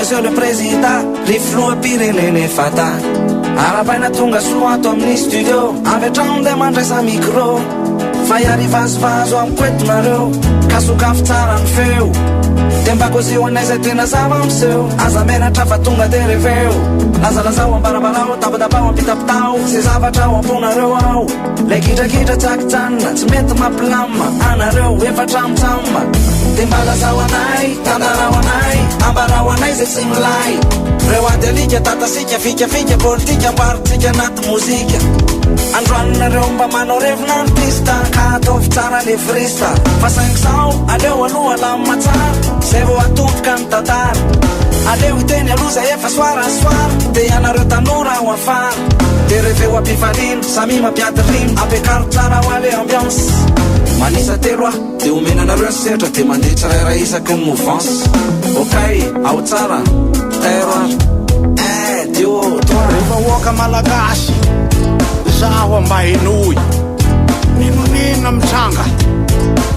Monsieur le Président, rifloam-pireneny fata arabaina tonga soa ato amin'ny studio avy atrano nde mandraisa micro fa iarivazovazo amin'ny koetinareo ka sokafo tsara ny feo de mba kozio anay zay tena zava miseho aza menatra fa tonga de reveo lazalazao ambarabarao tabadabao ampitapitao ze zavatra ao amponareo ao le kitrakitra tsakitsanina tsy mety mampilama anareo efatramotsamma de mba lazao anay tantarao anay ambarao anay zay tsy milay reo ady alika tatasika fikafika politika ambarotsika anaty mozika androaninareo mba manao revina artista ka ataovy tsara le frista fa 500 aleo aloha lamy matsara zay vo atopoka ny tantara aleo iteny aloha zay efa soarasoara de ianareo tanora ao afara de reveo ampifalino samy mampiady rino ampekaro tsara ho ale ambiance manisa telo ah de omenanareo setra de mandeha tsiraira isaky ny mouvance okay ao tsara tero dio rehefa oaka malagasy zaho ambahenoy ninonina mitranga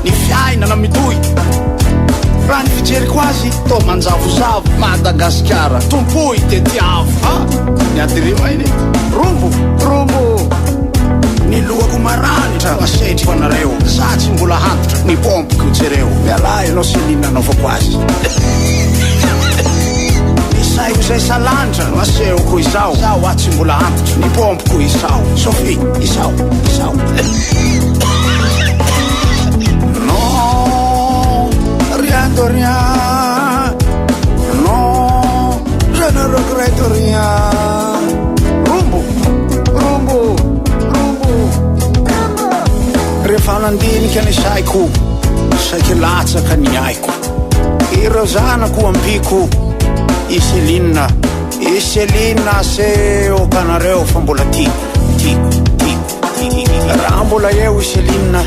ny fiainana mitoy raha ny fijeriko azy to manjavozavo Madagasikara tompoy de tiavo ny adirima iny rombo ny lohako maranitra asetriko anareo za tsy mbola hantitra ny pompiko jereo mialay anao selina anaovako azy saiko zay salantra no asehoko izao zaho atsy mbola antitra ny pompiko izao Sophie izao non rien de rien non je ne regrette rien rombo rehefa nandinika ny saiko saiky latsaka ny aiko ireo zanako ambiko Iselina seo kanareo fa mbola tiko raha mbola eo Iselina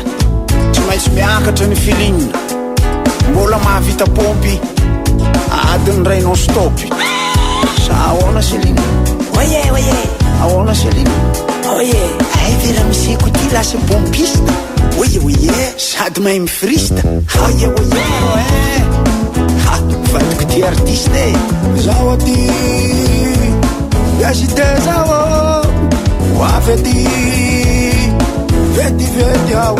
tsy maintsy miakatra ny filinina mbola mahavita pompy adiny ray non stopy sa ahoana Selina oye ahoana Selina oye ay vera miseko ty lasa pompista oye sady mahay mifrista oye fatiko ty artiste zao aty yasite zao wafety vety ao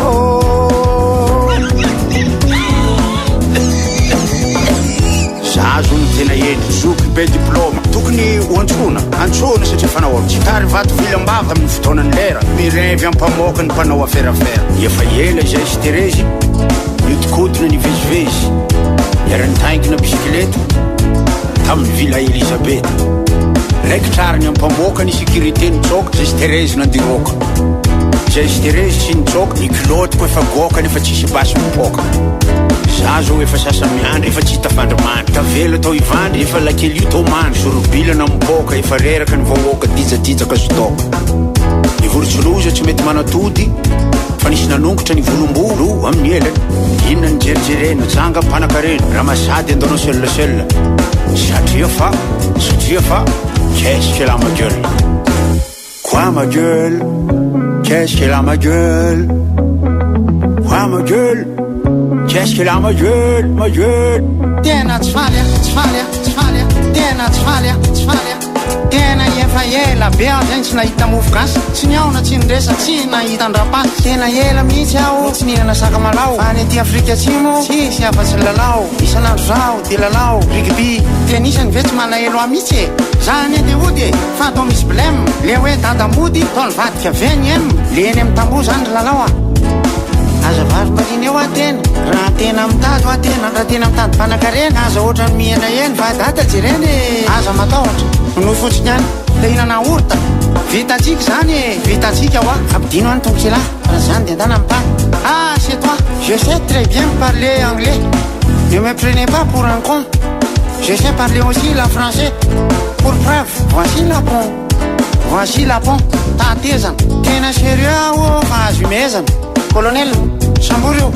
zazo ny tena endry zoky be diplôma tokony hoantsona satria fanao tsitary vato vilambava amin'ny fotoanany lera mirevy ampamoaka ny mpanao aferafera efa ela izay sy terezy nitikodina ny vezivezy iaranytaingina bisikileta tamin'ny villa Elisabeth raikitrariny ampamoaka ny sécurité ny tsoka zay sy terezy nandiroka zay sy terezy sy ny tsoka ny kilotiko efa goka nefa tsisy basy mipoka za zao efa sasa miandry efa tsy hita fandrimandry tavela tao ivandry efa lakelio tao mandry sorobilana mipoka efa reraka ny vahoaka dijajijaka zotoka ny vorotsoloza tsy mety manatody fa nisy nanongotra ny volombolo amin'ny elany inona ny jerijerena tsanga mpanakarena raha masady andonao seul satria fa qu'est-ce qu'elle a ma gueule quoi ma gueule qu'est-ce qu'elle a ma gueule quoi ma gueule qu'est-ce qu'elle a ma gueule tena tsy faly tena tsy faly tena efa ela be aho zany tsy nahita mofo gasy tsy niaona tsy niresa tsy nahita ndrapasy tena ela mihitsy aho tsy nihinana sakamalao any aty Afrika Atsimo tsisy afa-tsy lalao isanandro zao de lalao rugby tenisany ve tsy malahelo aho mihitsy e zany edy ody fa atao misy blème le hoe dadambody tao nivadika veny em le eny amin'ny tambo zany ry lalao aza vary mariny eo atena raha tena mitady atena raha tena mitady mpanakarena aza ohatrany mihena eny va data jereny aza matahotra no fotsiny any te hinana orta vitatsika zany vitatsika hoa ampidino any tonkila raha zany de andana mitany c'est toi je sais très bien parler anglais ne me prenez pas pour un con je sais parler aussi la français pour preuve voici la pont tatezana tena sérieux o fa azo imezana colonel samborio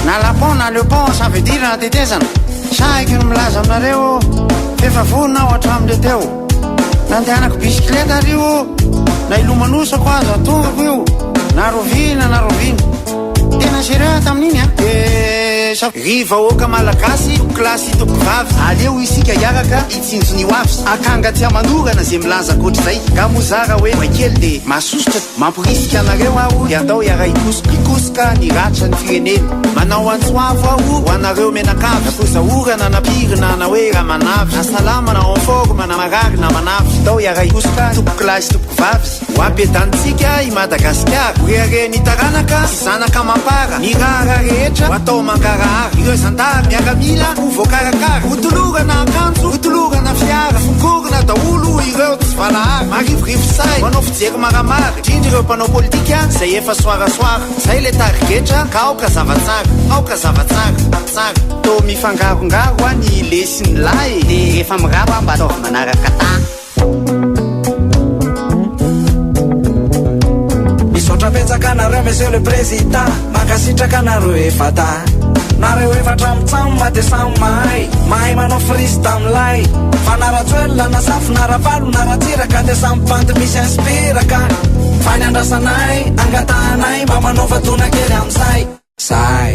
na lapon na le pont ça veut dire na tetezana saiky no milaza aminareo efa vonona ao hatramin'le teo nandehanako bisikileta rio na ilomanosako azo atongako io na rovina tena sérieux tamin'iny rehetra ry vahoaka malagasy toko klasy toko vavy aleo isika iaraka itsinjony hoavy akanga tia manorana zay milaza koatr'izay ka mozara hoe maikely de masosotra mampirisika anareo aho de atao iara ikosoka ny ratra ny firenena manao antsoavo aho ho anareo menakavy akozahorana napirina na hoe raha manavy nasalama na enforme na marary na manavy atao iara ikosoka toko klasy toko vavy ho ampiadanitsika i Madagasikara rehareny taranaka sy zanaka mampara ny raha rehetra ho atao mankarahara ireo zandary miaramila ho voakarakara hotolorana akanjo hotolorana fiara fonkorona daholo ireo tsy valahary marivorivo say manao fijery maramara indrindra ireo mpanao politika zay efa soarasoara zay le tarigetra ka aoka zavatsara aoka zavatsara tsara to mifangarongaro a ny lesiny lay de efa miraba mba ataovy manaraka ta Kanareo monsieur le président makasitraka nareo efa ta nareo efa tramotsamma de samay mahay manao frisy tamilay fa naratsoelona na safo naravalo naratsiraka de sampanty misy inspiraka fa ny andrasanay angatanay mba manaova tonakely amizay say